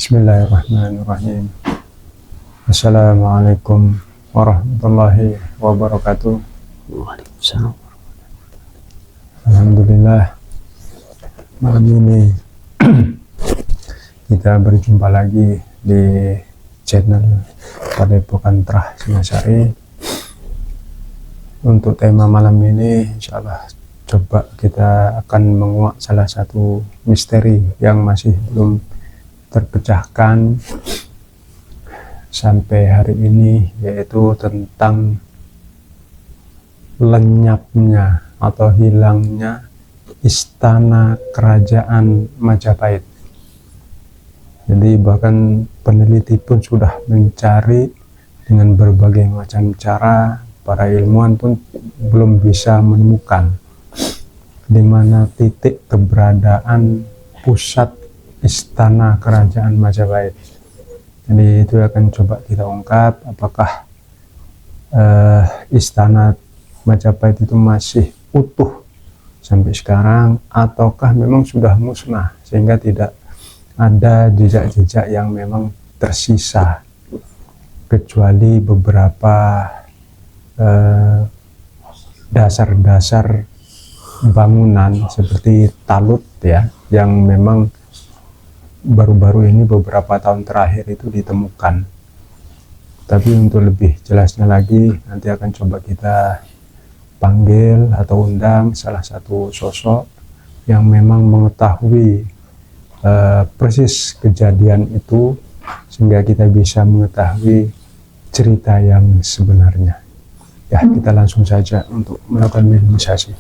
Bismillahirrahmanirrahim. Assalamualaikum warahmatullahi wabarakatuh. Waalaikumsalam. Alhamdulillah, malam ini kita berjumpa lagi di channel Padepokan Trah Singasari. Untuk tema malam ini insyaallah coba kita akan menguak salah satu misteri yang masih belum terpecahkan sampai hari ini, yaitu tentang lenyapnya atau hilangnya istana kerajaan Majapahit. Jadi bahkan peneliti pun sudah mencari dengan berbagai macam cara, para ilmuwan pun belum bisa menemukan di mana titik keberadaan pusat istana kerajaan Majapahit. Jadi itu akan coba kita ungkap, apakah istana Majapahit itu masih utuh sampai sekarang ataukah memang sudah musnah sehingga tidak ada jejak-jejak yang memang tersisa, kecuali beberapa dasar-dasar bangunan seperti talut ya, yang memang baru-baru ini beberapa tahun terakhir itu ditemukan. Tapi untuk lebih jelasnya lagi nanti akan coba kita panggil atau undang salah satu sosok yang memang mengetahui persis kejadian itu, sehingga kita bisa mengetahui cerita yang sebenarnya. Ya, kita langsung saja untuk melakukan minimalisasi.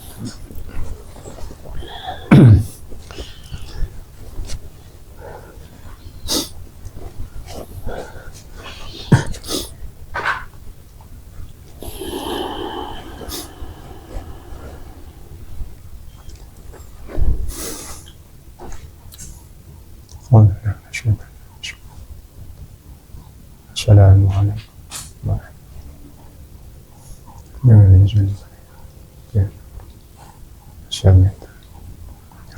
Assalamualaikum. Dengan izin ya, saya minta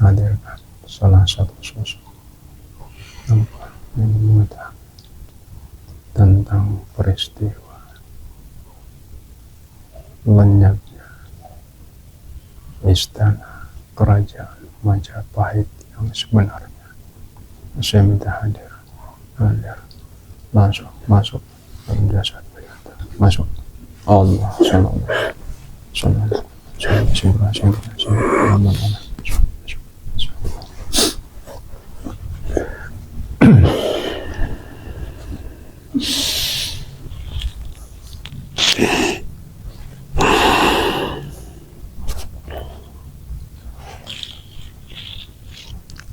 hadirkan salah satu sosok yang mengetahui tentang peristiwa lenyapnya istana kerajaan Majapahit yang sebenarnya. Saya minta hadir langsung masuk dalam jasad beliau. Masuk. Allah sallallahu alaihi wasallam.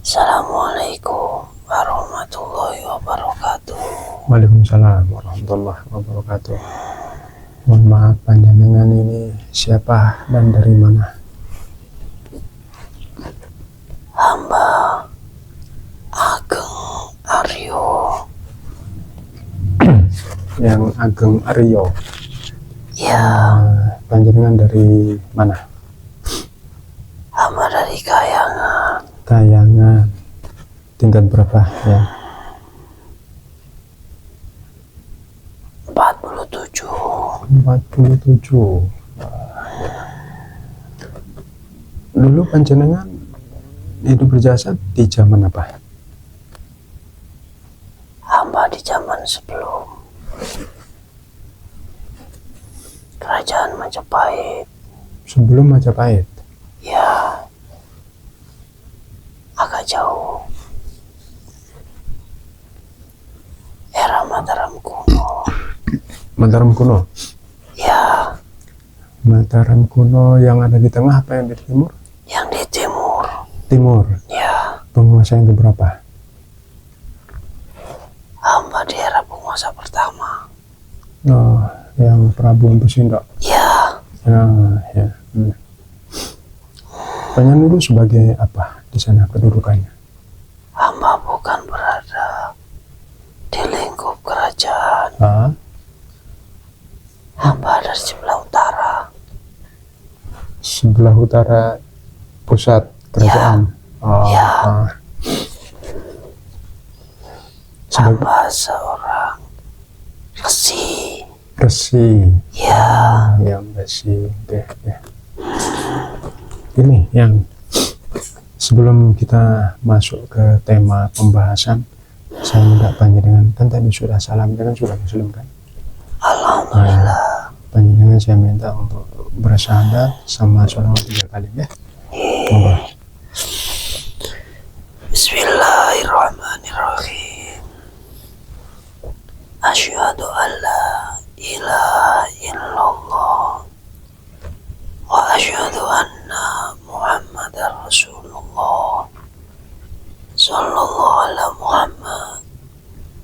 Assalamualaikum warahmatullahi wabarakatuh. Waalaikumsalam warahmatullahi wabarakatuh. Mohon maaf, panjenengan ini siapa dan dari mana? Hamba Ageng Aryo. Yang Ageng Aryo. Ya, Panjenengan dari mana? hamba dari Kayangan. Kayangan. Tingkat berapa ya? 47. 47. Dulu panjenengan hidup berjasa di zaman apa? Hamba di zaman sebelum kerajaan Majapahit. Sebelum Majapahit. Ya, agak jauh. Era Mataram kuno. Mataram kuno. Ya, Mataram kuno yang ada di tengah apa yang di timur? yang di timur. Timur. Ya, Penguasa yang keberapa? hamba di era penguasa pertama. Oh, yang Prabu Empu Sindok. Ya, Ya. Panjenengan dulu sebagai apa di sana kedudukannya? hamba bukan berada di lingkup kerajaan. Ah, Hamba ada di sebelah utara. sebelah utara pusat kerajaan. Ya. hamba seorang Resi. Resi. Ya. Yang Resi. Oke, oke. Ini yang sebelum kita masuk ke tema pembahasan, saya minta panjenengan, kan tadi sudah salam, kan sudah muslim kan? Alhamdulillah. Panjenengan saya minta untuk bersyahadat sama sholawat 3 kali ya. Monggo. Bismillahirrahmanirrahim. Asyhadu an la ilaha illallah wa asyhadu anna Muhammadar Rasulullah. Sallallahu ala Muhammad.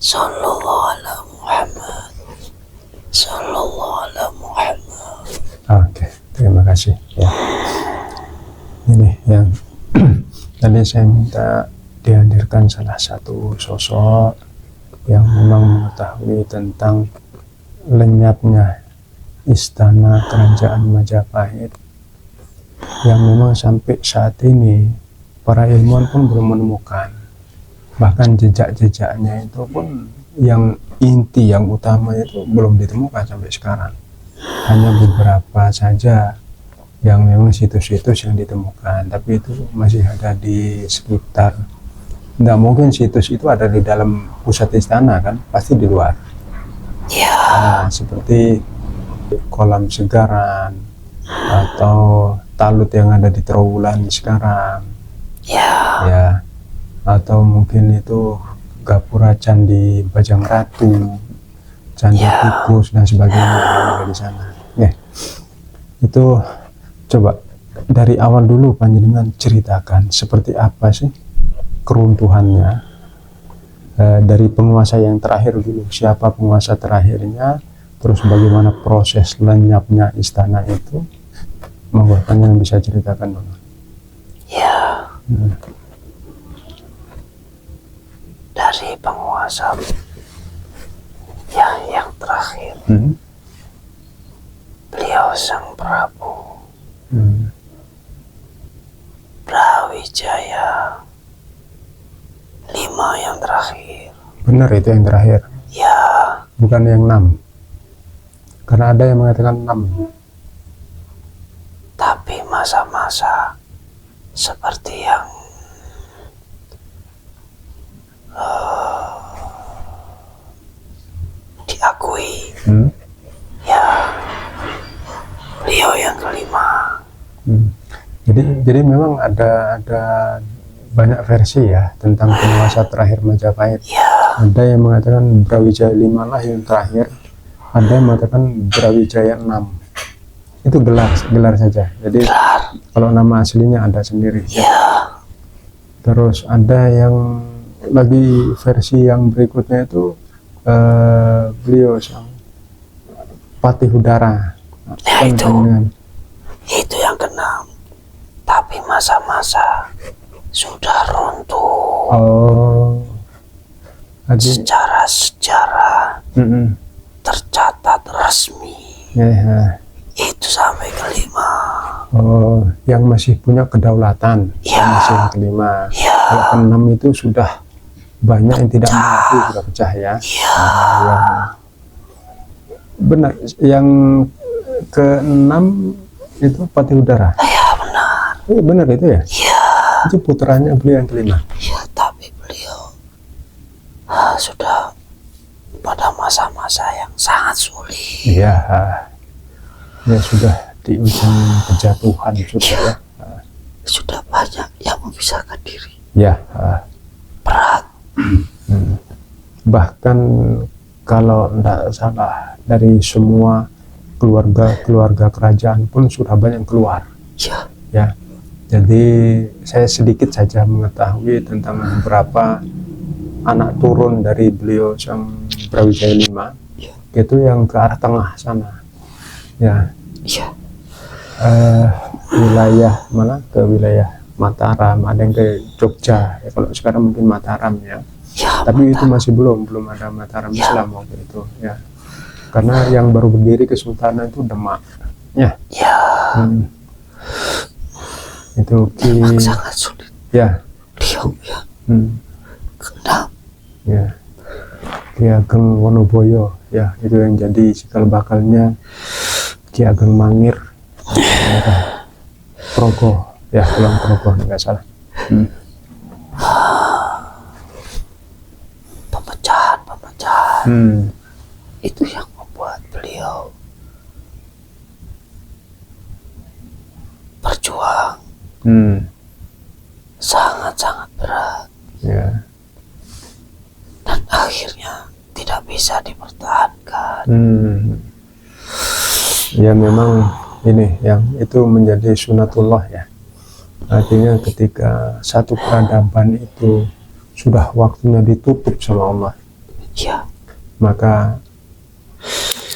Sallallahu ala Muhammad. Sallallahu ala Muhammad. Oke, terima kasih ya. Ini yang tadi saya minta dihadirkan salah satu sosok yang memang mengetahui tentang lenyapnya istana kerajaan Majapahit, yang memang sampai saat ini para ilmuwan pun belum menemukan, bahkan jejak-jejaknya itu pun yang inti, yang utama itu belum ditemukan sampai sekarang. Hanya beberapa saja yang memang situs-situs yang ditemukan, tapi itu masih ada di sekitar. Nggak mungkin situs itu ada di dalam pusat istana kan, pasti di luar. Ya. Nah, seperti kolam Segaran atau talut yang ada di Trowulan sekarang. Ya. Ya, atau mungkin itu gapura Candi Bajang Ratu, Candi Tikus dan sebagainya yang ada di sana. Ya, itu coba dari awal dulu panjenengan ceritakan seperti apa sih keruntuhannya, dari penguasa yang terakhir dulu, siapa penguasa terakhirnya, terus bagaimana proses lenyapnya istana itu. Monggo panjenengan bisa ceritakan dulu. Ya. Dari penguasa yang terakhir, beliau Sang Prabu Brawijaya 5 yang terakhir. Benar itu yang terakhir, Ya. bukan yang 6, karena ada yang mengatakan 6. Tapi masa-masa seperti yang diakui, ya, beliau yang kelima. Jadi memang ada banyak versi ya tentang penguasa terakhir Majapahit. Ya. Ada yang mengatakan Brawijaya 5 lah yang terakhir, ada yang mengatakan Brawijaya 6. Itu gelar saja. Jadi kalau nama aslinya ada sendiri. Ya. Terus ada yang lagi versi yang berikutnya itu beliau Sang Patih Udara. Ya, itu yang keenam. Tapi masa-masa sudah runtuh. Oh. Secara sejarah tercatat resmi. Ya. Itu sampai kelima. Oh, yang masih punya kedaulatan. Ya. Masih yang kelima. Ya. Kalau keenam itu sudah banyak yang tidak mampu, sudah pecah ya. Ya. Ya. Benar, yang keenam itu Patih Udara. Ya, benar. Benar itu ya. Ya. Itu putranya beliau yang kelima. Ya, tapi beliau sudah pada masa-masa yang sangat sulit. Iya. Ya sudah di ujung kejatuhan sudah ya. Sudah banyak yang memisahkan diri. Ya. Berat. Bahkan kalau tidak salah dari semua keluarga kerajaan pun sudah banyak keluar. Ya. Ya. Jadi saya sedikit saja mengetahui tentang beberapa anak turun dari beliau Sang Brawijaya 5. Ya. Itu yang ke arah tengah sana. Ya. Ya. Wilayah mana, ke wilayah Mataram, ada yang ke Jogja ya, kalau sekarang mungkin Mataram ya. Ya, Tapi itu masih belum ada Mataram Islam waktu itu ya, karena yang baru berdiri Kesultanan itu Demak ya. Ya. Itu Memang sangat sulit. ya. Beliau ya. Keenam Ya. Ki Ageng Wonoboyo ya, itu yang jadi cikal bakalnya Ki Ageng Mangir daerah Progo ya, Kulon Progo nggak salah. Pemecahan itu yang membuat beliau berjuang sangat-sangat berat Ya. dan akhirnya tidak bisa dipertahankan. Ya memang ini yang itu menjadi sunatullah ya. Artinya ketika satu peradaban itu sudah waktunya ditutup sama Allah, Ya, maka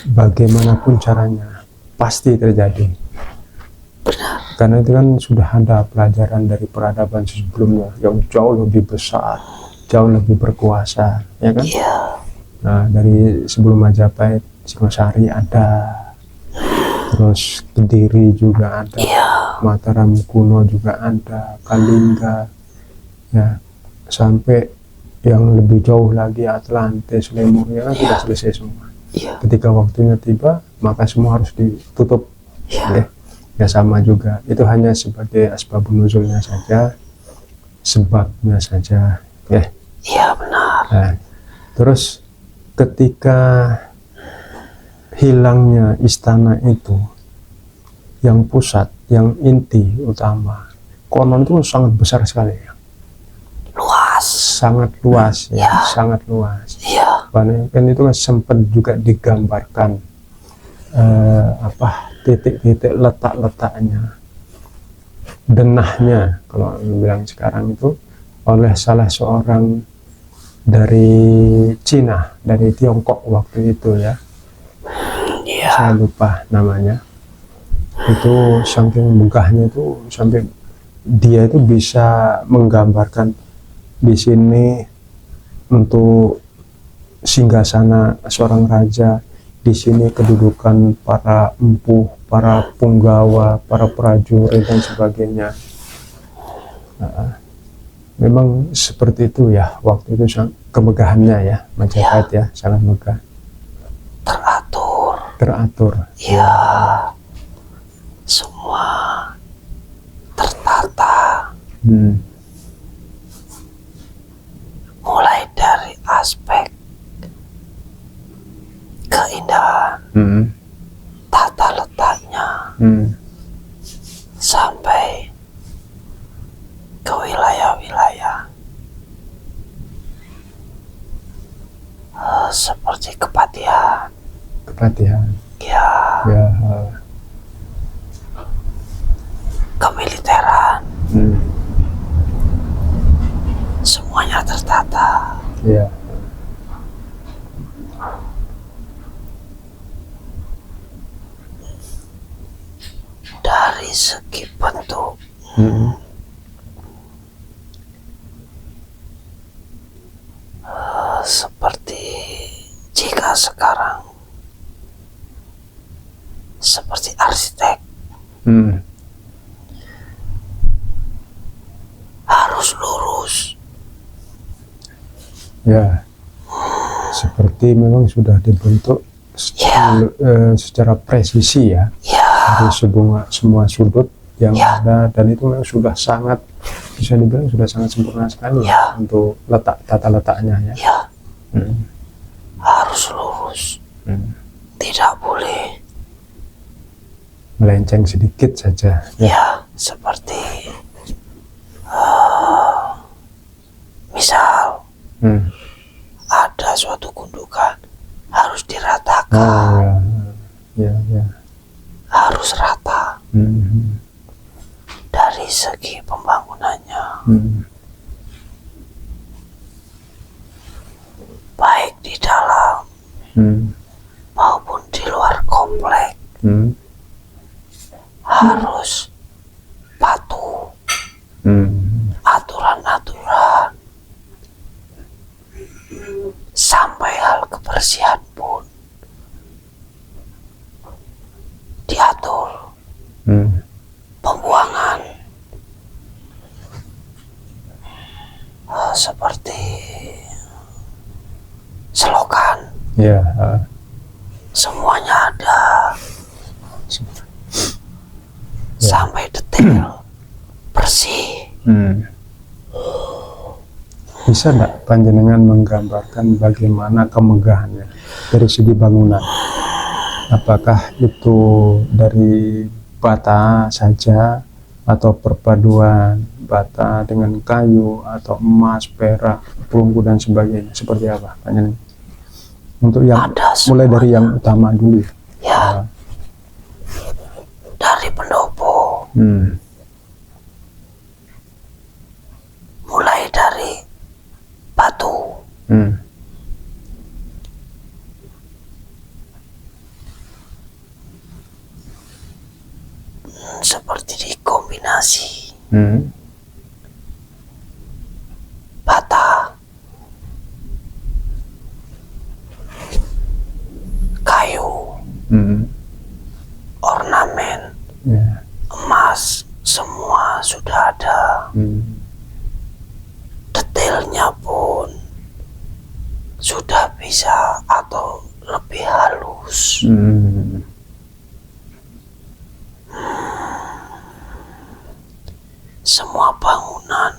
bagaimanapun caranya pasti terjadi. benar. Karena itu kan sudah ada pelajaran dari peradaban sebelumnya yang jauh lebih besar, jauh lebih berkuasa, ya kan? Ya, Nah, dari sebelum Majapahit, Singosari ada, terus Kediri juga ada, ya, Mataram kuno juga ada, Kalingga, ya, sampai yang lebih jauh lagi Atlantis, Lemuria kan sudah selesai semua. ya, Ketika waktunya tiba, maka semua harus ditutup. ya, Ya sama juga, itu hanya sebagai asbabun nuzulnya saja, sebabnya saja. ya, benar. Nah, terus ketika hilangnya istana itu, yang pusat, yang inti utama, konon itu sangat besar sekali ya. Luas. Sangat luas ya, Ya. sangat luas. Ya, Kan itu kan sempat juga digambarkan titik-titik letak-letaknya, denahnya kalau bilang sekarang itu, oleh salah seorang dari Cina, dari Tiongkok waktu itu ya, ya, saya lupa namanya. Itu saking megahnya itu sampai dia itu bisa menggambarkan di sini untuk singgasana seorang raja, di sini kedudukan para empuh, para punggawa, para prajurit dan sebagainya. Nah, memang seperti itu ya waktu itu kemegahannya ya, Majapahit ya, sangat megah, teratur. ya, semua tertata, mulai dari aspek keindahan, tata letaknya, sampai ke wilayah-wilayah seperti Kepatihan, ya, Ya. kemiliteran, semuanya tertata. Ya. Dari segi bentuk, seperti jika sekarang seperti arsitek harus lurus, Ya, seperti memang sudah dibentuk secara presisi ya, dari semua sudut yang ada, dan itu memang sudah sangat, bisa dibilang sudah sangat sempurna sekali ya, untuk tata letaknya ya. harus lurus, tidak boleh Melenceng sedikit saja ya, seperti misal ada suatu gundukan harus diratakan, ya. harus rata dari segi pembangunannya, baik di dalam maupun di luar komplek, harus patuh aturan-aturan, sampai hal kebersihan pun diatur, pembuangan seperti selokan sampai detail, bersih. Bisa enggak panjenengan menggambarkan bagaimana kemegahannya dari segi bangunan? Apakah itu dari bata saja atau perpaduan bata dengan kayu atau emas, perak, perunggu dan sebagainya? Seperti apa panjenengan? Untuk yang Ada mulai dari semuanya. yang utama dulu. Ya, dari pendopo, mulai dari batu, seperti dikombinasi bata, kayu, ornamen, Ya. emas, semua sudah ada. Detailnya pun sudah bisa atau lebih halus. Semua bangunan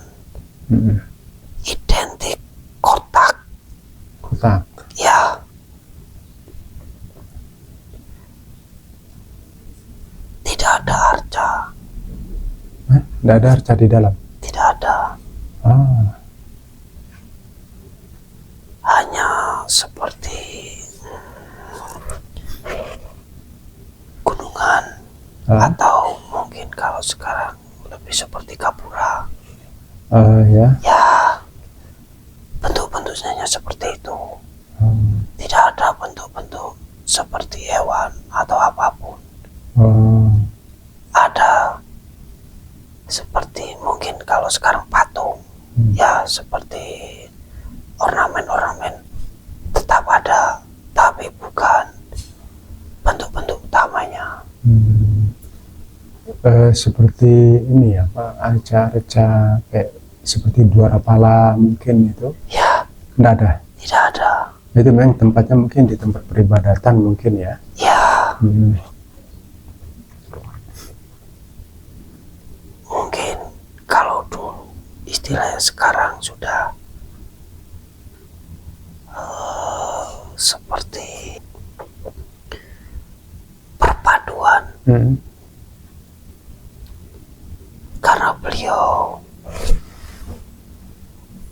identik kotak, Kotak. ya. Tidak ada arca, Tidak ada arca di dalam. tidak ada. Hanya seperti gunungan, atau mungkin kalau sekarang lebih seperti gapura. Ya. Ya, bentuk-bentuknya seperti itu. Tidak ada bentuk-bentuk seperti hewan atau apapun. Ada seperti mungkin kalau sekarang patung, ya seperti ornamen-ornamen tetap ada, tapi bukan bentuk-bentuk utamanya. Seperti ini ya Pak, arca-arca kayak seperti Dwara Pala mungkin itu? Ya, Tidak ada. tidak ada. Itu memang tempatnya mungkin di tempat peribadatan mungkin ya. Ya, mungkin kalau dulu istilahnya, sekarang sudah seperti perpaduan. Karena beliau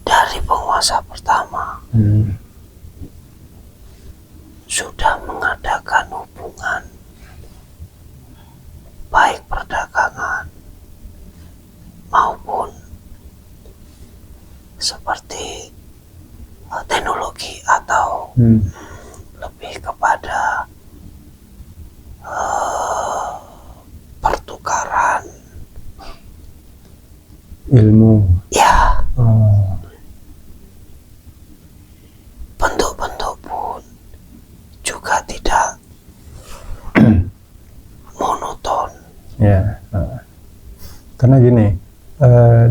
dari penguasa pertama sudah mengadakan hubungan baik perdagangan maupun seperti teknologi atau lebih kepada pertukaran ilmu. ya. Bentuk-bentuk pun juga tidak monoton. Ya. Karena gini,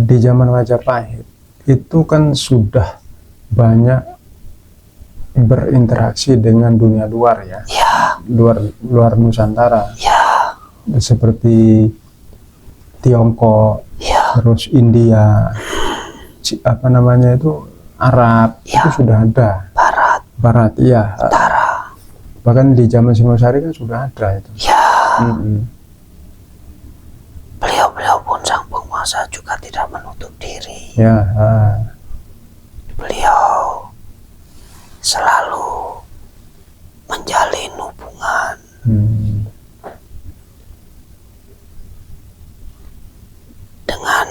di zaman Majapahit itu kan sudah banyak berinteraksi dengan dunia luar ya, Ya, luar Nusantara, ya, seperti Tiongkok, ya, terus India, apa namanya itu Arab, Ya. itu sudah ada. barat, Iya. utara. Bahkan di zaman Singosari kan sudah ada itu. Ya, beliau-beliau pun sang penguasa juga tidak menutup diri. Ya. Beliau selalu menjalin hubungan dengan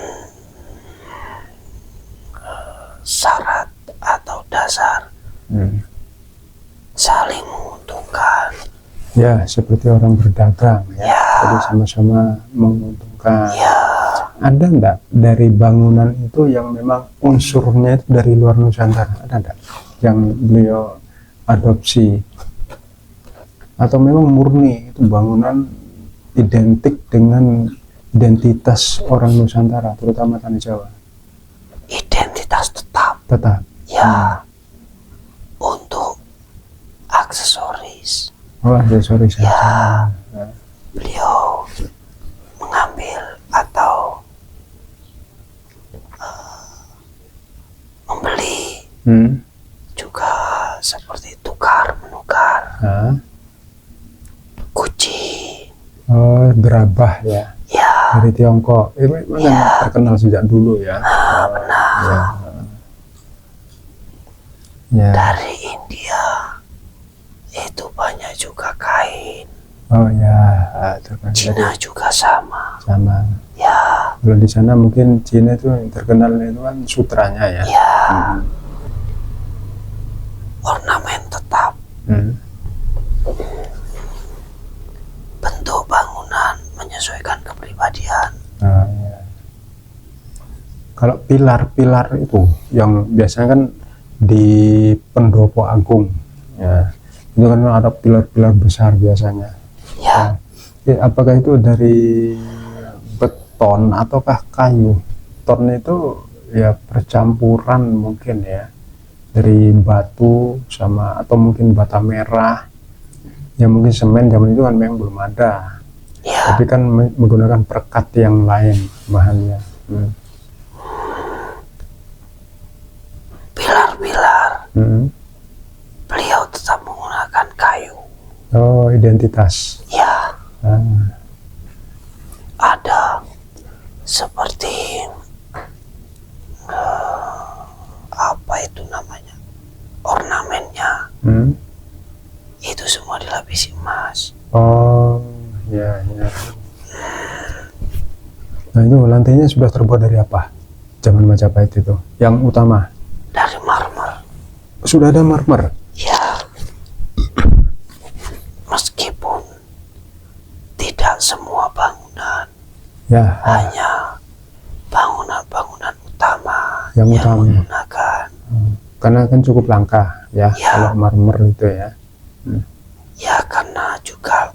syarat atau dasar saling menguntungkan. Ya, seperti orang berdagang ya. Ya. Jadi sama-sama menguntungkan. Ya, Ada enggak dari bangunan itu yang memang unsurnya itu dari luar Nusantara? Ada enggak yang beliau adopsi? Atau memang murni itu bangunan identik dengan identitas orang Nusantara, terutama Tanah Jawa? identitas tetap. Tetap. Ya, untuk aksesoris Oh, aksesoris saja. beliau mengambil juga seperti tukar menukar, Hah? guci, Oh, gerabah ya, ya, dari Tiongkok. Memang kan terkenal sejak dulu ya. benar. Ya. Ya. Dari India itu banyak juga kain. Oh ya, terkenal. Cina juga sama. Sama. Ya, Kalau di sana mungkin Cina itu yang terkenal itu kan sutranya ya. ya. Ornamen tetap. Bentuk bangunan menyesuaikan kepribadian. Nah, ya. Kalau pilar-pilar itu yang biasanya kan di pendopo agung, ya, itu kan ada pilar-pilar besar biasanya. Ya, Apakah itu dari beton ataukah kayu? Beton itu ya percampuran mungkin ya, dari batu sama atau mungkin bata merah. Ya mungkin semen zaman itu kan memang belum ada. ya. Tapi kan menggunakan perekat yang lain bahannya. Pilar-pilar Hmm. beliau tetap menggunakan kayu. Oh, identitas. Ya, Ah. ada seperti apa itu namanya, ornamennya itu semua dilapisi emas. Oh, ya, ya. Nah, itu lantainya sudah terbuat dari apa? Zaman Majapahit itu. Yang utama. Dari marmer. Sudah ada marmer. Ya, meskipun tidak semua bangunan, Ya, hanya bangunan-bangunan utama Yang utama. menggunakan. karena kan cukup langka ya, Ya. kalau marmer itu ya. Ya, karena juga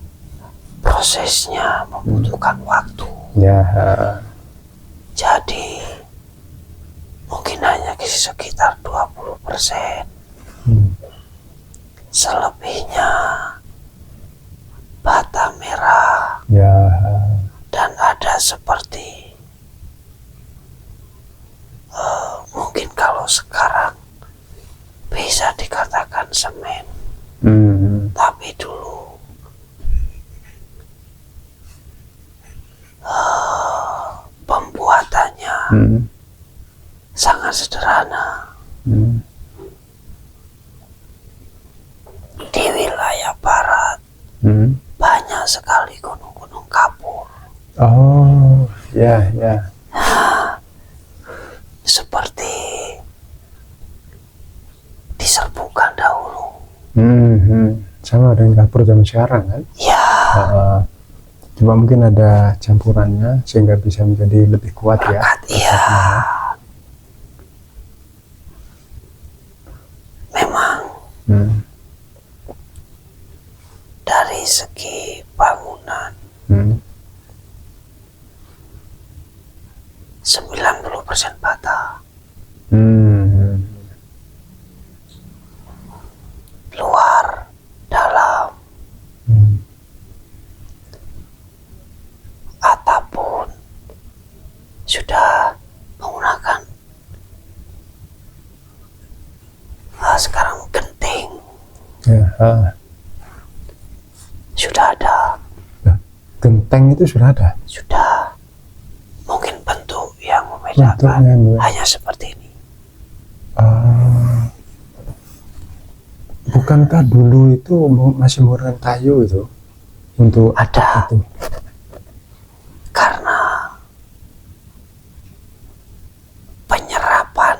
prosesnya membutuhkan waktu. Ya, Jadi mungkin hanya sekitar 20%. Selebihnya bata merah ya. dan ada seperti mungkin kalau sekarang bisa dikatakan semen, tapi dulu pembuatannya sangat sederhana. Di wilayah barat banyak sekali gunung-gunung kapur, Oh, ya, ya. seperti diserbukan dahulu. Sama dengan kapur zaman sekarang kan. Ya, Cuma mungkin ada campurannya sehingga bisa menjadi lebih kuat ya. iya. Memang dari segi bangunan 90% bata, luar, dalam, atap pun sudah menggunakan sekarang genting Ya, sudah ada, genteng itu sudah ada. sudah. Mungkin bentuk yang membedakan Bentuknya, Bu. hanya seperti ini. Bukankah dulu itu masih menggunakan kayu itu untuk Ada. itu? Karena penyerapan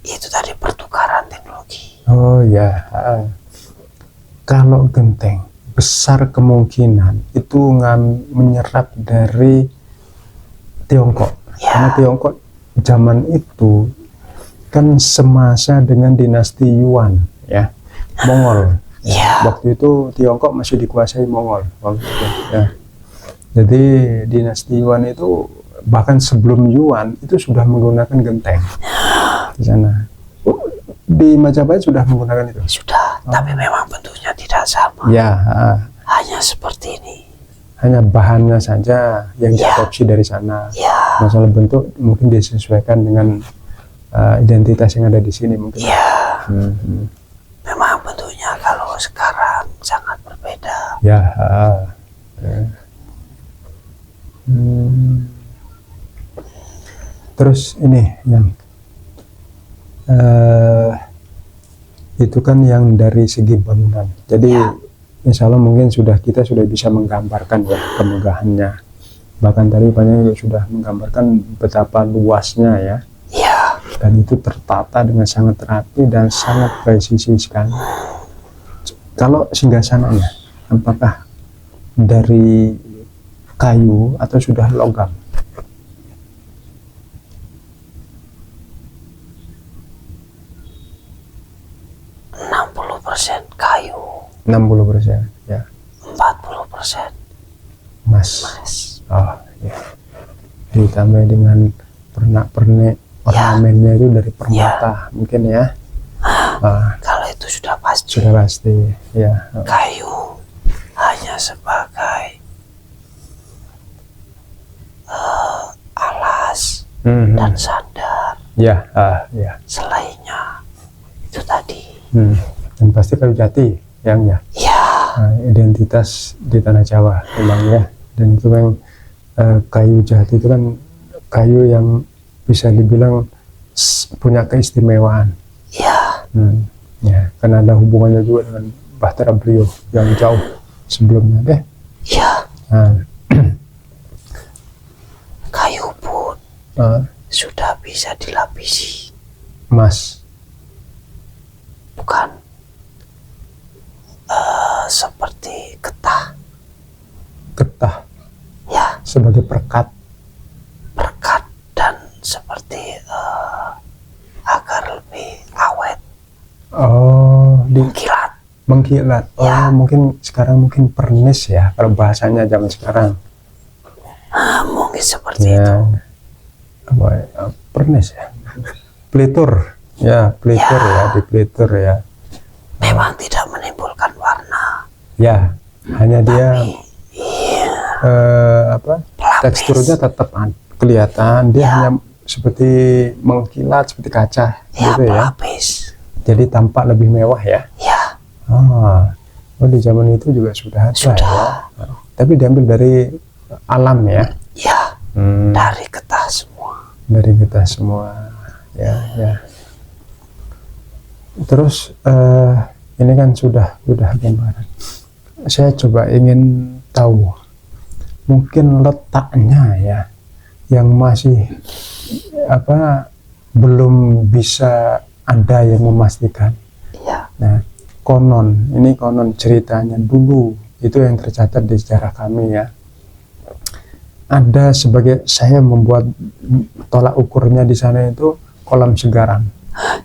itu tadi pertukaran teknologi. Oh ya, kalau genteng besar kemungkinan itu menyerap dari Tiongkok. Ya. Karena Tiongkok zaman itu kan semasa dengan dinasti Yuan ya, Mongol. Ya. Waktu itu Tiongkok masih dikuasai Mongol waktu itu, ya. Jadi dinasti Yuan itu bahkan sebelum Yuan itu sudah menggunakan genteng di sana. Di Majapahit sudah menggunakan itu. Sudah, tapi memang bentuknya tidak sama. Ya, Hanya seperti ini. hanya bahannya saja yang Ya. diadopsi dari sana. Ya, Masalah bentuk mungkin disesuaikan dengan identitas yang ada di sini mungkin. Ya, memang bentuknya kalau sekarang sangat berbeda. Ya. Terus ini yang itu kan yang dari segi bangunan. Jadi insya Allah mungkin kita sudah bisa menggambarkan ya kemegahannya. Bahkan tadi banyak sudah menggambarkan betapa luasnya ya. Ya. Dan itu tertata dengan sangat rapi dan sangat presisi sekali. Kalau singgasananya, apakah dari kayu atau sudah logam? 60% kayu, 60% ya. 40% Mas. emas. Oh ya. Ditambah dengan pernak-pernik ornamennya itu dari permata mungkin ya. Kalau itu sudah pasti. Sudah pasti ya. Kayu hanya sebagai alas dan sandar. Ya, ya. Selainnya itu tadi. Dan pasti kayu jati yang ya. Ya. Identitas di tanah Jawa memang ya. Dan itu memang kayu jati itu kan kayu yang bisa dibilang punya keistimewaan. Ya. Ya, karena ada hubungannya juga dengan Bahtera beliau yang jauh sebelumnya deh. Ya. Kayu pun sudah bisa dilapisi. Emas. Bukan seperti getah. Getah. Ya. Sebagai perekat. Berkat dan seperti agar lebih awet. Oh, Mengkilat. mengkilat. Oh, mungkin sekarang mungkin pernis ya kalau bahasanya zaman sekarang. Mungkin seperti Ya. itu. Apa ya? Pernis ya. Pelitur. Ya, pelitur ya, di pelitur ya. Memang tidak menimbulkan warna. Ya, hanya dia Pelapis. teksturnya tetap kelihatan. Dia hanya seperti mengkilat seperti kaca Ya, gitu ya. pelapis. Jadi tampak lebih mewah ya. Ya. Oh, di zaman itu juga sudah ada ya. Tapi diambil dari alam ya. Ya. Dari getah semua. Dari kita semua ya, ya. Terus ini kan sudah gambaran. Saya coba ingin tahu mungkin letaknya ya yang masih belum bisa ada yang memastikan. Ya. Nah, konon ceritanya dulu itu yang tercatat di sejarah kami ya. Ada saya membuat tolak ukurnya di sana itu kolam segaran.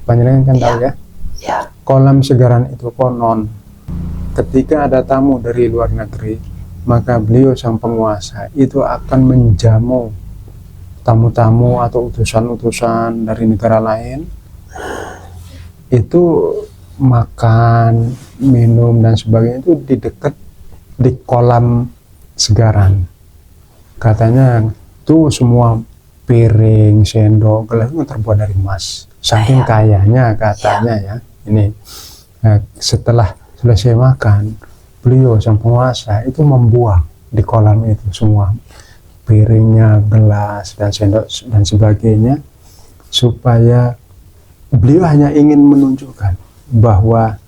Panjenengan kan tahu ya? Ya. Kolam segaran itu konon ketika ada tamu dari luar negeri, maka beliau sang penguasa itu akan menjamu tamu-tamu atau utusan-utusan dari negara lain. Itu makan, minum dan sebagainya itu di kolam segaran. Katanya tuh semua piring, sendok, gelas itu terbuat dari emas. Saking kayanya katanya ya. Ini setelah selesai makan, beliau sang penguasa itu membuang di kolam itu semua piringnya, gelas dan sendok dan sebagainya, supaya beliau hanya ingin menunjukkan bahwa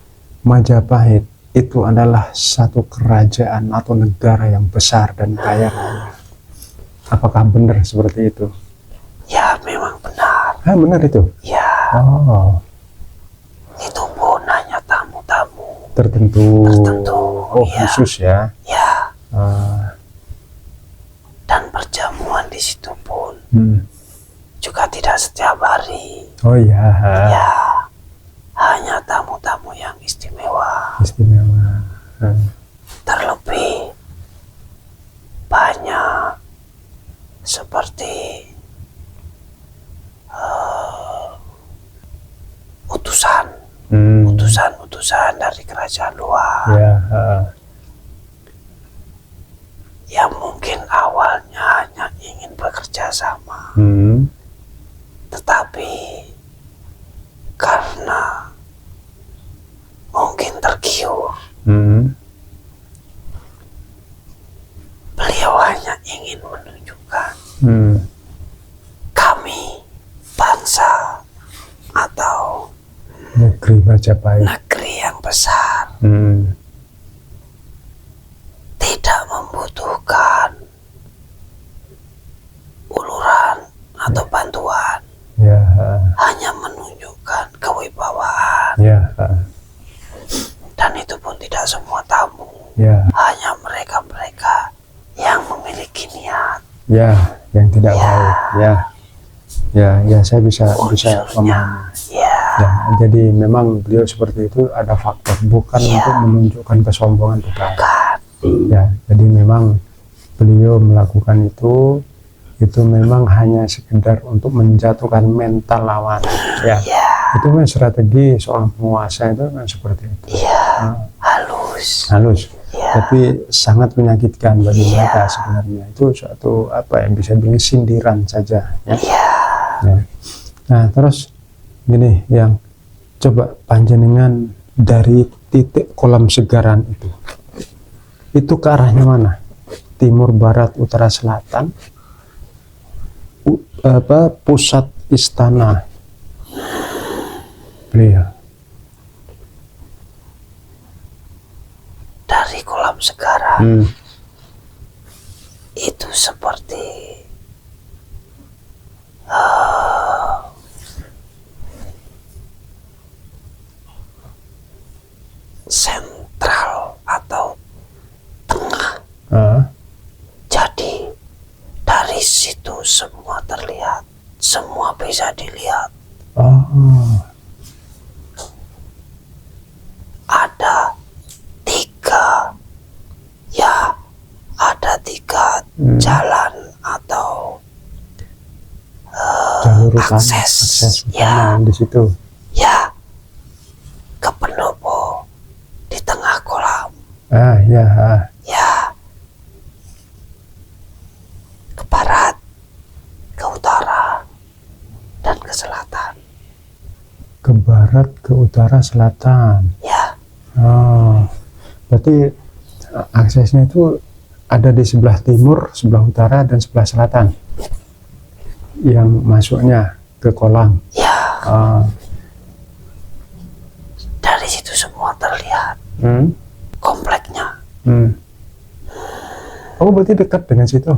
Majapahit itu adalah satu kerajaan atau negara yang besar dan kaya raya. Apakah benar seperti itu? Ya, memang benar. Benar itu? Ya. Oh. Itu pun hanya tamu-tamu Tertentu. Oh, ya. khusus ya. Ya. Dan perjamuan di situ pun juga tidak setiap hari. Oh ya. Ya. Hanya tamu-tamu yang istimewa. Istimewa. Terlebih banyak seperti utusan dari kerajaan luar. Ya. Yang mungkin awalnya hanya ingin bekerja sama, Hmm. tetapi karena mungkin tergiur, Hmm. beliau hanya ingin menunjukkan Hmm. kami bangsa atau Negeri Majapahit. negeri yang besar Hmm. tidak membutuhkan uluran atau bantuan, Ya. hanya menunjukkan kewibawaan, Ya. dan itu pun tidak semua tamu, Ya. hanya mereka-mereka yang memiliki niat. Ya. Yang tidak Ya. baik. Ya. Ya. Ya. Saya bisa Unsurnya, memahami. ya, Ya, jadi memang beliau seperti itu ada faktor, bukan Iya. untuk menunjukkan kesombongan, bukan. bukan, Ya, jadi memang beliau melakukan itu memang hanya sekedar untuk menjatuhkan mental lawan. Ya, ya, itu memang strategi seorang penguasa itu memang seperti itu. ya, halus, Halus, ya, tapi sangat menyakitkan bagi Iya. mereka sebenarnya. Itu suatu apa yang bisa bilang sindiran saja. Ya. ya, Ya. Nah, terus gini, yang coba panjenengan dari titik kolam segaran itu ke arahnya mana? Timur, barat, utara, selatan, pusat istana beliau. dari kolam segaran Hmm. itu seperti sentral atau tengah. Ah. Jadi dari situ semua terlihat, semua bisa dilihat. Oh. Ada tiga, ya, ada tiga jalan atau Jalur utama, akses, utama ya, di situ. ya, ke pendopo di tengah kolam, Ah, ya. Ah. ya, ke barat, ke utara, dan ke selatan, Ke barat, ke utara, selatan. ya, Oh, berarti aksesnya itu ada di sebelah timur, sebelah utara, dan sebelah selatan. Yang masuknya ke kolam. ya. Ah. Dari situ semua terlihat Hmm. kompleknya. Hmm. Oh, berarti dekat dengan situ,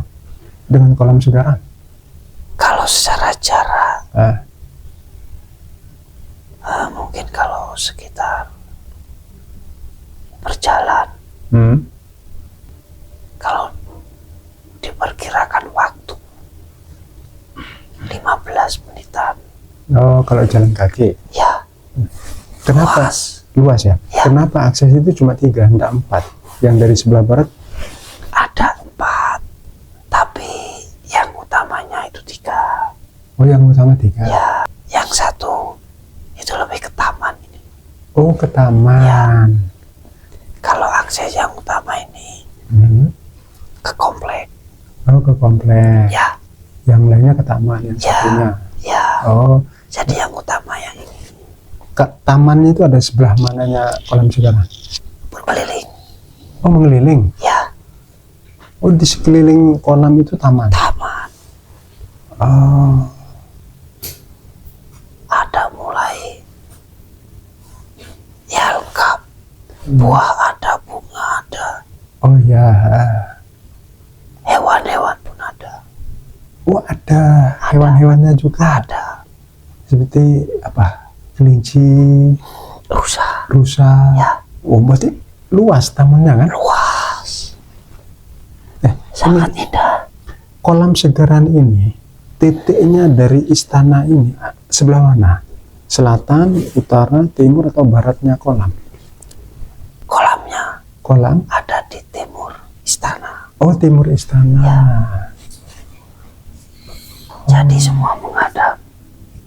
dengan kolam segaran. Kalau secara jarak, Ah. mungkin kalau sekitar berjalan, Hmm. kalau diperkirakan waktu 15 menitan, Oh, kalau jalan kaki. ya, Kenapa? luas. Luas ya? Ya. Kenapa akses itu cuma 3, enggak 4? Yang dari sebelah barat? Ada 4, tapi yang utamanya itu 3. Oh, yang utama 3. Ya, yang satu itu lebih ke taman ini. Oh, ke taman. Kalau akses yang utama ini Hmm. ke komplek, Oh, ke komplek. ya, Yang lainnya ke taman, yang Ya. satunya. ya. Oh, Jadi yang utama yang ini ke tamannya itu ada sebelah mananya kolam segaran? berkeliling, Oh, mengeliling. ya, Oh, di sekeliling kolam itu taman. taman. Oh, Ada mulai, ya, lengkap. Buah ada, bunga ada, oh ya. hewan-hewan pun ada. Oh, ada hewan-hewannya juga. Ada Seperti apa? Kelinci, rusa, rusa. ya, Oh, berarti luas tamannya kan? luas, Eh, sangat ini indah. kolam segaran ini, titiknya dari istana ini sebelah mana? Selatan, utara, timur, atau baratnya kolam? Kolamnya Kolam? ada di timur istana. Oh, timur istana. Jadi semua menghadap,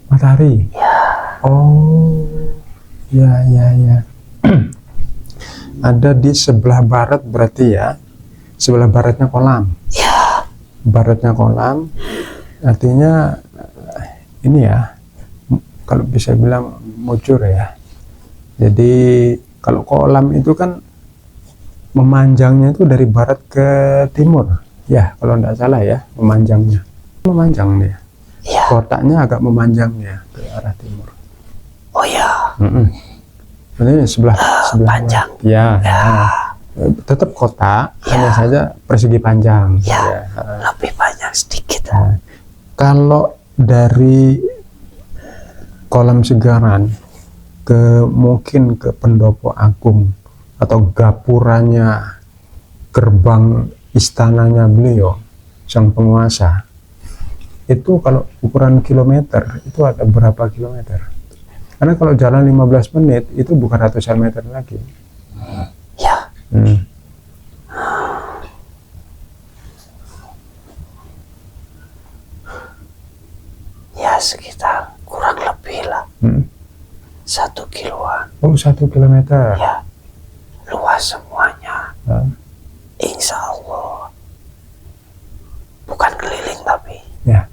Matahari. ya, Oh, ya, ya, ya. Ada di sebelah barat berarti ya. Sebelah baratnya kolam. ya, baratnya kolam, artinya ini ya, kalau bisa bilang mujur ya. Jadi kalau kolam itu kan memanjangnya itu dari barat ke timur ya, kalau tidak salah ya, memanjang dia. Ya. Kotaknya agak memanjang ya ke arah timur. Oh ya. Ini sebelah panjang. Ya. Tetap kotak, hanya saja persegi panjang. Ya. Lebih panjang sedikit. Kalau dari kolam Segaran mungkin ke Pendopo Agung atau gapuranya, gerbang istananya beliau sang penguasa, itu kalau ukuran kilometer itu ada berapa kilometer? Karena kalau jalan 15 menit itu bukan ratusan meter lagi ya. Ya sekitar kurang lebih lah 1 kiloan. Oh, 1 kilometer. Ya, luas semuanya. Insya Allah. Bukan keliling tapi Ya.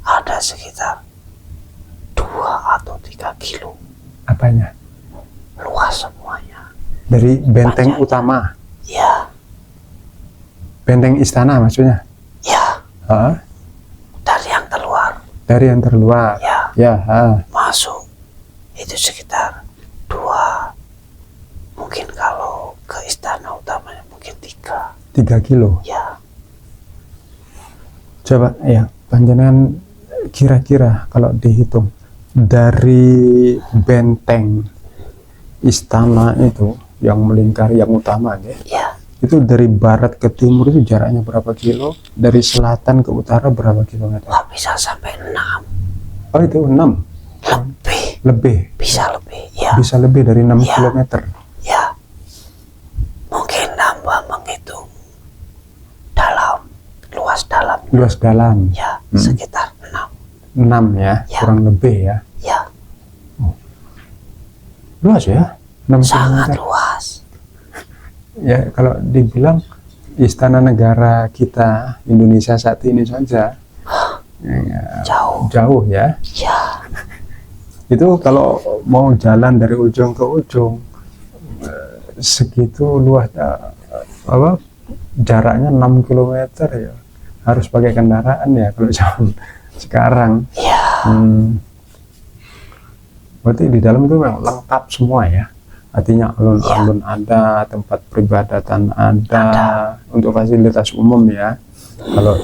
ada sekitar 2 atau 3 kilo. Apanya? Luas semuanya. Dari benteng Panjangnya. utama, Ya, benteng istana maksudnya? ya. Hah? Dari yang keluar. Dari yang terluar. Ya. Ya. Masuk itu sekitar 2. Mungkin kalau ke istana utamanya mungkin 3. 3 kilo. Ya. Coba ya, panjenengan kira-kira kalau dihitung dari benteng istana itu yang melingkari yang utama ya, Ya. itu dari barat ke timur itu jaraknya berapa kilo, dari selatan ke utara berapa kilometer? Wah, bisa sampai 6. Oh, itu 6 lebih, Bisa lebih. Ya. bisa lebih dari 6 Ya. kilometer. Ya. Mungkin nambah menghitung luas dalam. Ya, sekitar 6 ya, Ya. kurang lebih ya. Ya, Luas ya, 6 sangat kilometer. luas. Ya, kalau dibilang istana negara kita Indonesia saat ini saja jauh ya. Ya, Itu kalau mau jalan dari ujung ke ujung segitu luas, jaraknya 6 kilometer ya, harus pakai kendaraan ya kalau zaman sekarang. ya, Berarti di dalam itu memang lengkap semua ya, artinya alun-alun ada, tempat peribadatan ada, untuk fasilitas umum ya. Kalau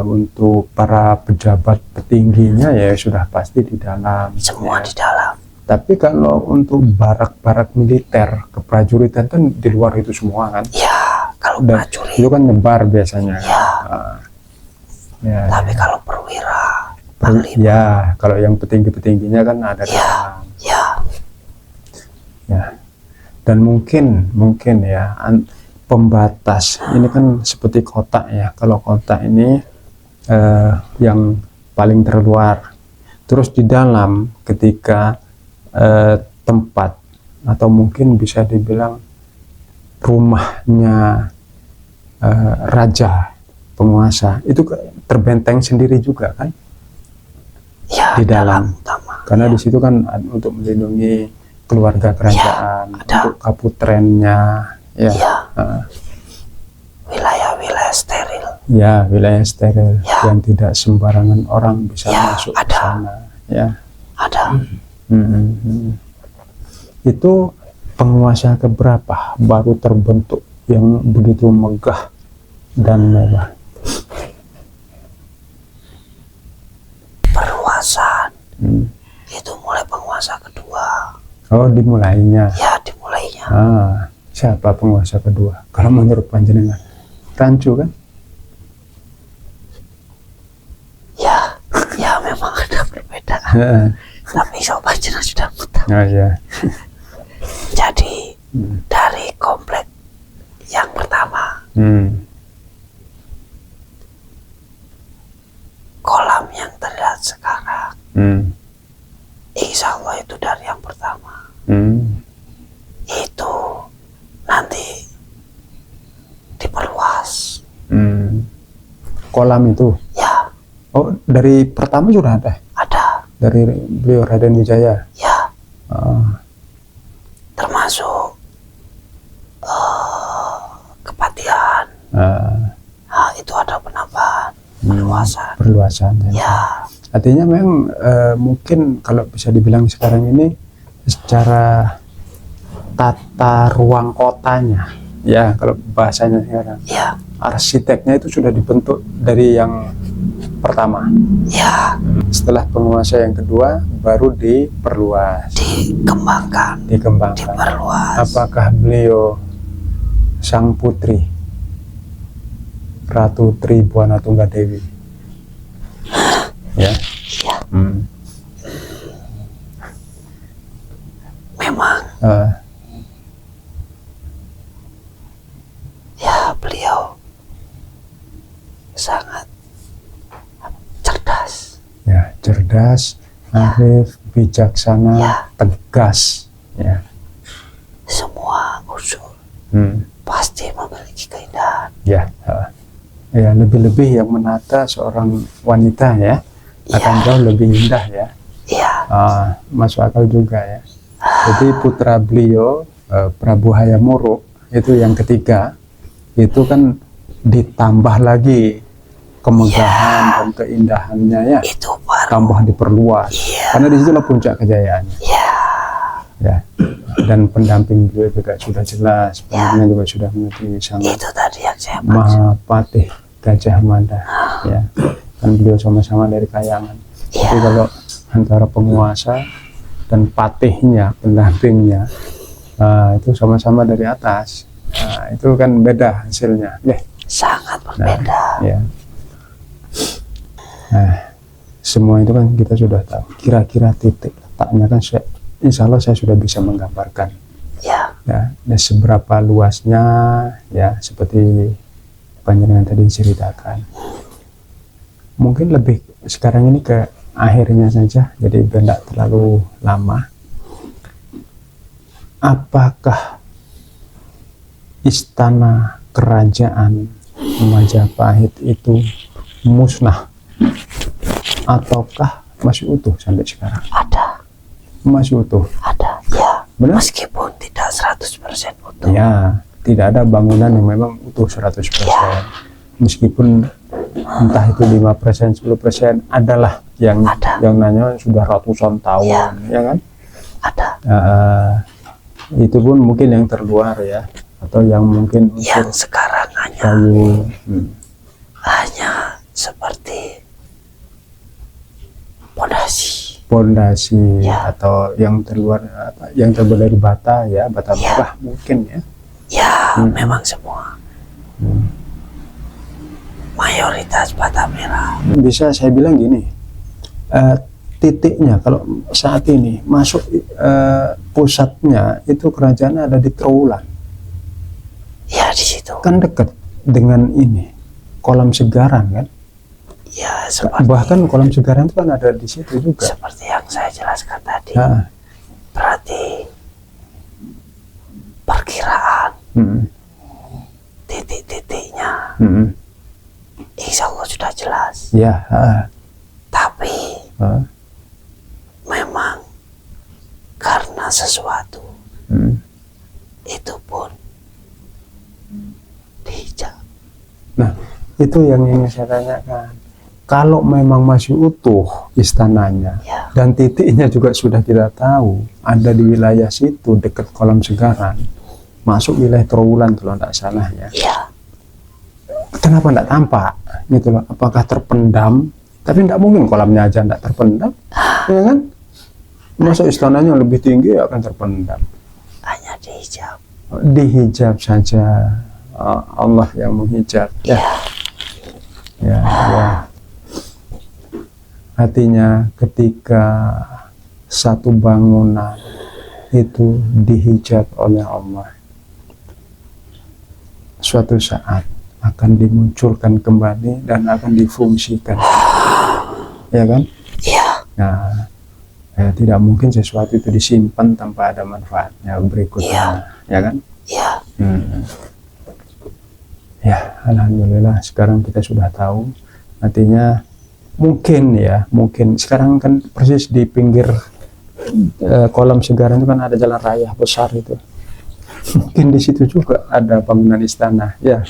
untuk para pejabat petingginya ya sudah pasti di dalam semua ya. di dalam. Tapi kalau untuk barak-barak militer keprajuritan kan di luar itu semua kan. Ya, kalau Dan prajurit. itu kan nyebar biasanya. Ya. Ya, Tapi ya. kalau perwira, panglima. Ya, kalau yang petinggi-petingginya kan ada di Ya, dalam. ya, Ya. Dan mungkin ya pembatas ini kan seperti kotak ya. Kalau kotak ini yang paling terluar. Terus di dalam ketika tempat atau mungkin bisa dibilang rumahnya raja penguasa itu terbenteng sendiri juga kan ya, di dalam. utama. Karena di situ kan untuk melindungi keluarga kerajaan, ada. untuk kaputrennya ya. Ya. Wilayah-wilayah steril. Ya, wilayah steril Ya. yang tidak sembarangan orang bisa Ya, masuk ke ada. sana ya. Ada. Itu penguasa keberapa baru terbentuk yang begitu megah dan mewah? Perluasan itu mulai penguasa kedua. Oh, dimulainya. Ya, dimulainya. Siapa penguasa kedua? Kalau menurut panjenengan, Rancu kan? Ya, memang ada perbedaan. Tapi sobat jenah sudah mudah. Oh ya. Jadi dari komplek yang pertama, kolam yang terlihat sekarang, insya Allah itu dari yang pertama. Itu nanti kolam itu. Ya, Oh, dari pertama sudah ada? ada. Dari beliau Raden Wijaya? Ya, Oh, termasuk kepatihan. Nah, itu ada penambahan, perluasan. perluasan. Ya, Artinya memang mungkin kalau bisa dibilang sekarang ini secara tata ruang kotanya, ya kalau bahasanya sekarang, ya, arsiteknya itu sudah dibentuk dari yang pertama. ya, Setelah penguasa yang kedua baru diperluas, dikembangkan, dikembangkan. diperluas. Apakah beliau sang putri Ratu Tribhuwana Tunggadewi? Ya. Ya, Hmm. memang Eh, ya beliau sangat cerdas. ya, cerdas, arif, bijaksana, Ya. tegas. Ya. Semua unsur Hmm. pasti memiliki keindahan. Ya. Ya, lebih-lebih yang menata seorang wanita ya akan jauh lebih indah ya. Ya, Masuk akal juga ya. Jadi putra beliau Prabu Hayamuruk itu yang ketiga itu kan ditambah lagi kemegahan dan keindahannya ya, itu baru. tambah diperluas karena disitulah puncak kejayaannya Ya, ya. Dan pendamping beliau juga sudah jelas, pendampingnya juga sudah menjadi sangat itu tadi yang saya maksud. Mahapatih Gajah Mada ya, kan beliau sama-sama dari Kayangan. Tapi kalau antara penguasa dan patihnya, pendampingnya, itu sama-sama dari atas, itu kan beda hasilnya ya. Sangat berbeda. Ya. Nah, semua itu kan kita sudah tahu. Kira-kira titik letaknya kan insya Allah saya sudah bisa menggambarkan. Ya, Ya, dan seberapa luasnya ya seperti panjenengan tadi ceritakan. Mungkin lebih sekarang ini ke akhirnya saja, jadi biar tidak terlalu lama. Apakah istana kerajaan Majapahit itu musnah ataukah masih utuh sampai sekarang? ada, Masih utuh. ada. Ya, Benar? meskipun tidak 100% utuh. Ya, tidak ada bangunan yang memang utuh 100%. Meskipun entah itu 5%, 10% adalah yang Ada. yang nanya sudah ratusan tahun, ya kan? Ada. Itu pun mungkin yang terluar ya, atau yang mungkin Yang unsur sekarang hanya kayu. hanya seperti Pondasi Ya. atau yang terluar yang terbuat dari bata ya, bata Ya. merah mungkin ya. ya, memang semua mayoritas bata merah. Bisa saya bilang gini, titiknya kalau saat ini masuk pusatnya itu kerajaan ada di Trowulan, Ya, di situ. kan dekat dengan ini kolam Segaran kan, Ya, seperti bahkan kolam Segaran itu kan ada di situ juga. seperti yang saya jelaskan tadi. Nah, Berarti perkiraan mm, titik-titiknya mm, insya Allah sudah jelas. ya, Tapi ah, memang karena sesuatu mm. itu pun dihijab. Nah, itu yang ingin saya tanyakan. Kalau memang masih utuh istananya Ya, dan titiknya juga sudah kita tahu ada di wilayah situ dekat kolam Segaran, masuk wilayah Trowulan kalau tidak salah ya. ya, Kenapa tidak tampak gitu loh? Apakah terpendam? Tapi tidak mungkin kolamnya aja tidak terpendam, ya kan? Masa istananya lebih tinggi akan terpendam? hanya dihijab. Dihijab saja, Allah yang menghijab. Ya, ya, ya. Artinya ketika satu bangunan itu dihijab oleh Allah, suatu saat akan dimunculkan kembali dan akan difungsikan, ya kan? Ya, Nah, tidak mungkin sesuatu itu disimpan tanpa ada manfaatnya berikutnya, ya kan? ya, Ya, alhamdulillah sekarang kita sudah tahu Artinya mungkin sekarang kan persis di pinggir kolam Segaran itu kan ada jalan raya besar itu. Mungkin di situ juga ada bangunan istana. Ya,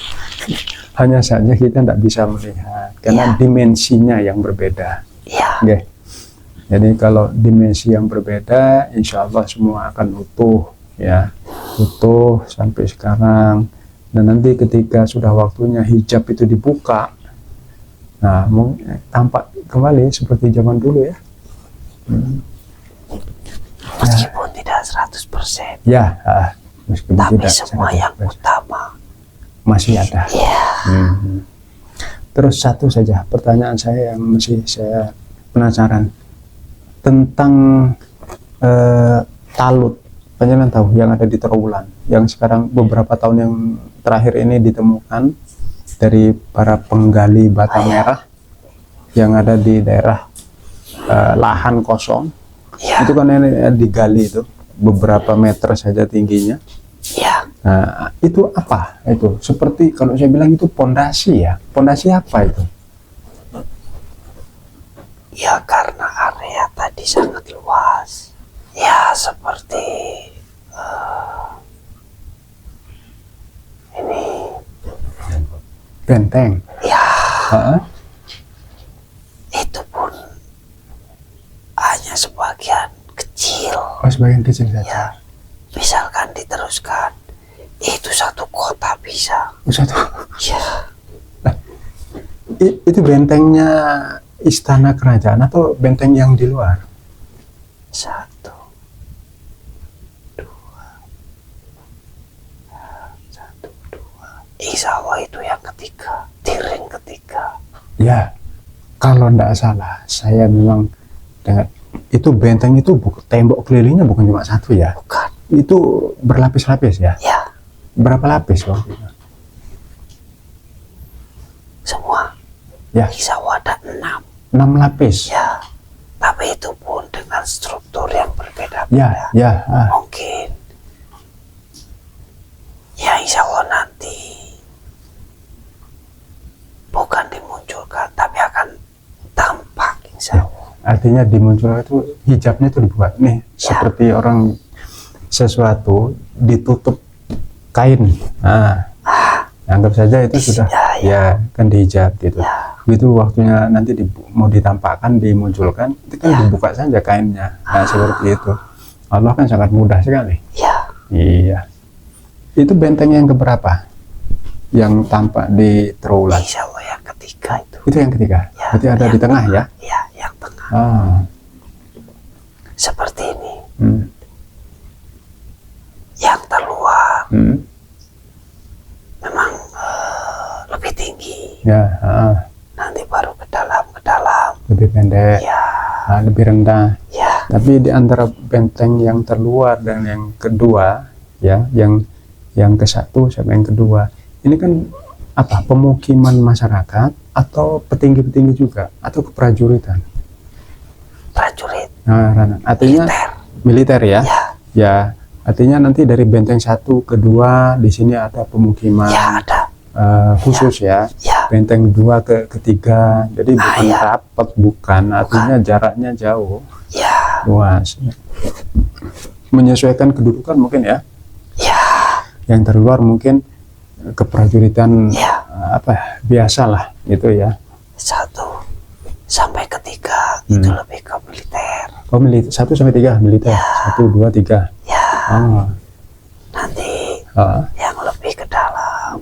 hanya saja kita tidak bisa melihat karena dimensinya yang berbeda. Okay. Jadi kalau dimensi yang berbeda, insya Allah semua akan utuh, ya, utuh sampai sekarang. Dan nanti ketika sudah waktunya hijab itu dibuka, nah tampak kembali seperti zaman dulu ya. Meskipun tidak 100%. Ya, meskipun tapi tidak semua 100%. yang utama masih ada. Terus satu saja pertanyaan saya yang masih saya penasaran tentang talut. Panjenengan tahu yang ada di Trowulan, yang sekarang beberapa tahun yang terakhir ini ditemukan dari para penggali bata merah yang ada di daerah lahan kosong. Itu kan ini digali itu beberapa meter saja tingginya. Nah, itu apa? Itu seperti kalau saya bilang itu pondasi ya. Pondasi apa itu? Ya karena area tadi sangat luas. Ya seperti ini benteng. Ya. Itu pun hanya sebagian kecil. Oh, sebagian kecil saja. Ya. Misalkan diteruskan, itu satu kota bisa. Oh, satu. Ya. Itu bentengnya istana kerajaan atau benteng yang di luar? 1, 2, 1, 2. Insya Allah itu yang ketiga, tiring ketiga. Ya, kalau tidak salah, saya memang dengar itu benteng itu tembok kelilingnya bukan cuma satu ya? Bukan. Itu berlapis-lapis ya? Ya. Berapa lapis waktu itu? Semua. Ya. Insya Allah ada 6. 6 lapis. Ya. Tapi itu pun dengan struktur yang berbeda-beda. Ya. Mungkin. Ya insya Allah nanti bukan dimunculkan, tapi akan tampak insya Allah. Artinya dimunculkan itu hijabnya itu dibuat nih seperti orang sesuatu ditutup kain. Anggap saja itu sudah kan dihijab gitu. Begitu waktunya nanti mau ditampakkan, dimunculkan, itu kan dibuka saja kainnya. Nah, seperti itu. Allah kan sangat mudah sekali. Iya. Itu benteng yang keberapa? Yang tampak di Trowulan? Insya Allah yang ketiga itu. Itu yang ketiga? Berarti ada di tengah ya? Ya, yang tengah. Seperti ini. Yang terluar memang lebih tinggi. Ya. Nanti baru ke dalam. Lebih pendek. Ya. Lebih rendah. Ya. Tapi di antara benteng yang terluar dan yang kedua, ya, yang ke satu sama yang kedua, ini kan apa? Pemukiman masyarakat atau petinggi-petinggi juga atau keprajuritan? Prajurit. Nah, artinya militer ya? Ya. Artinya nanti dari benteng satu ke dua di sini ada pemukiman. Ya, ada. Khusus ya. Benteng 2 ke ketiga. Jadi bukan rapat, bukan. Artinya jaraknya jauh. Luas. Menyesuaikan kedudukan mungkin ya. Yang terluar mungkin keprajuritan biasalah gitu ya. 1 sampai ke 3 itu lebih ke militer. Oh, 1 sampai 3 militer. 1, 2, 3. Nanti yang lebih ke dalam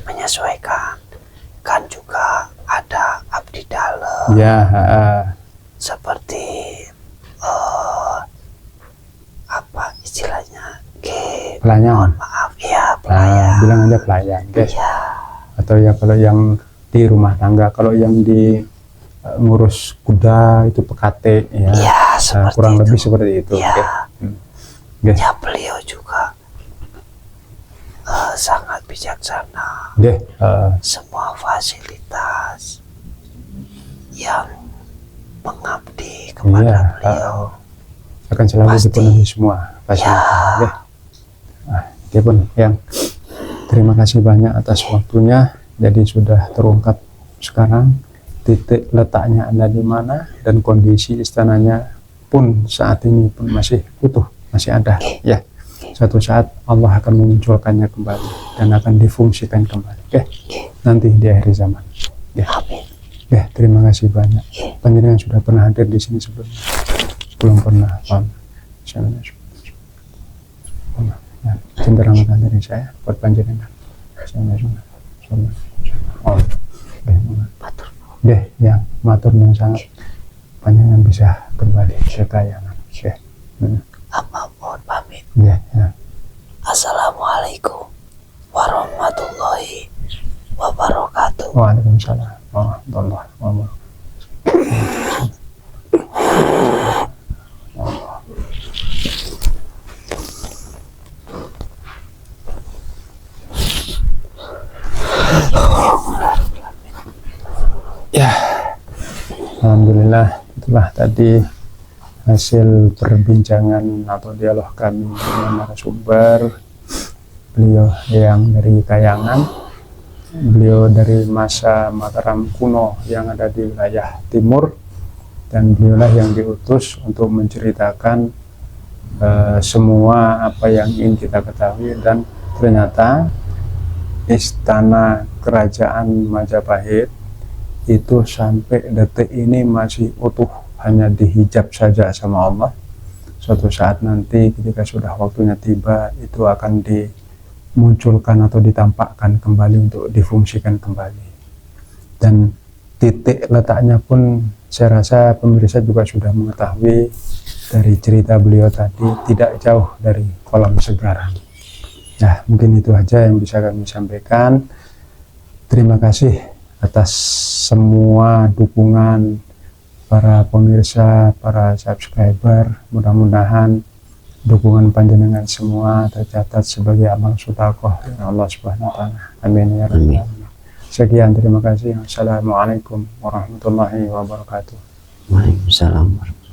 menyesuaikan, kan juga ada abdi dalam. Seperti apa istilahnya? Pelayan. Mohon maaf ya, pelayan. Bilang aja pelayan, guys. Atau ya kalau yang di rumah tangga, kalau yang di ngurus kuda itu PKT ya. Kurang lebih seperti itu. Ya, beliau juga sangat bijaksana. Semua fasilitas yang mengabdi kepada beliau akan selalu dipenuhi semua fasilitas. Oke pun, yang terima kasih banyak atas waktunya. Jadi sudah terungkap sekarang titik letaknya Anda di mana, dan kondisi istananya pun saat ini pun masih utuh, masih ada. Ya, suatu saat Allah akan memunculkannya kembali dan akan difungsikan kembali. Oke, nanti di akhir zaman. Ya. Ya, terima kasih banyak. Panjenengan sudah pernah hadir di sini sebelumnya? Belum pernah. Cinta rahmatan dari saya buat panjenengan. Deh, yang matur yang sangat, panjenengan bisa kembali ke kayangan. Apa mohon pamit. Ya, ya. Assalamualaikum warahmatullahi wabarakatuh. Waalaikumsalam warahmatullahi wabarakatuh. Ya, alhamdulillah, itulah tadi hasil perbincangan atau dialog kami dengan narasumber. Beliau yang dari Kayangan, beliau dari masa Mataram kuno yang ada di wilayah timur, dan beliaulah yang diutus untuk menceritakan semua apa yang ingin kita ketahui. Dan ternyata istana kerajaan Majapahit itu sampai detik ini masih utuh, hanya dihijab saja sama Allah. Suatu saat nanti ketika sudah waktunya tiba, itu akan dimunculkan atau ditampakkan kembali untuk difungsikan kembali. Dan titik letaknya pun saya rasa pemirsa juga sudah mengetahui dari cerita beliau tadi, tidak jauh dari kolam Segarang. Nah, mungkin itu aja yang bisa kami sampaikan. Terima kasih atas semua dukungan para pemirsa, para subscriber. Mudah-mudahan dukungan panjenengan semua tercatat sebagai amal sedekah Allah Subhanahu wa taala. Amin ya rabbal alamin. Sekian, terima kasih. Assalamualaikum warahmatullahi wabarakatuh. Waalaikumsalam.